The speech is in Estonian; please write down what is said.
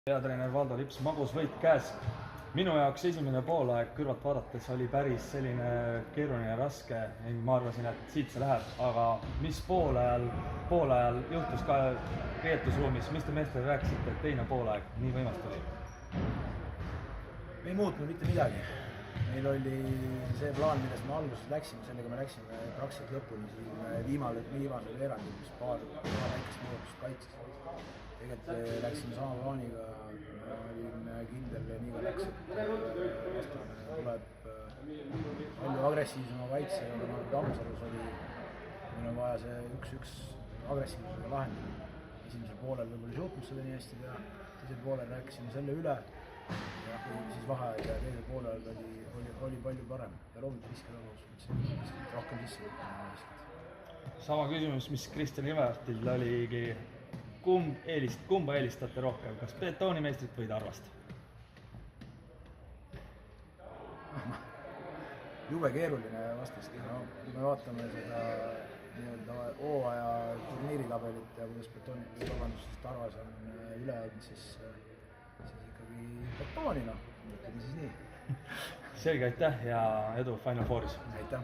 Peatreener Valdo Lips, magus võit käes. Minu jaoks esimene poolaeg kõrvalt vaadates oli päris selline keeruline ja raske ning ma arvasin, et siit see läheb, aga mis poolajal juhtus ka riietusruumis, mis te meestele rääkisite, et teine poolaeg nii võimast oli? Me ei muutnud mitte midagi. Meil oli see plaan, millest me alguses läksime, sellega me läksime praktiliselt lõpuni siin viimase veerandil, mis paar väikest muudatust kaitses. Tegelikult läksime sama plaaniga, ma olin kindel ja nii ka läks, et vastane tuleb palju agressiivsema kaitsega, nagu Tammsalus oli. Meil on vaja see 1-1 agressiivsusega lahendada. Esimesel poolel võib-olla ei suutnud seda nii hästi teha, teisel poolel rääkisime selle üle ja siis vaheaeg ja teisel poolel oli palju parem ja loomulikult viskad rohkem sisse. Sama küsimus, mis Kristjan Ivartil oligi, kumba eelistate rohkem, kas betoonimeistrit või Tarvast? Jube keeruline vastast. Kui me vaatame seda hooaja turniirilabelit ja kuidas Tarvas on üle olnud, siis ikkagi betoonina, ütleme siis nii. Selge, aitäh ja edu Final Fouris! Aitäh!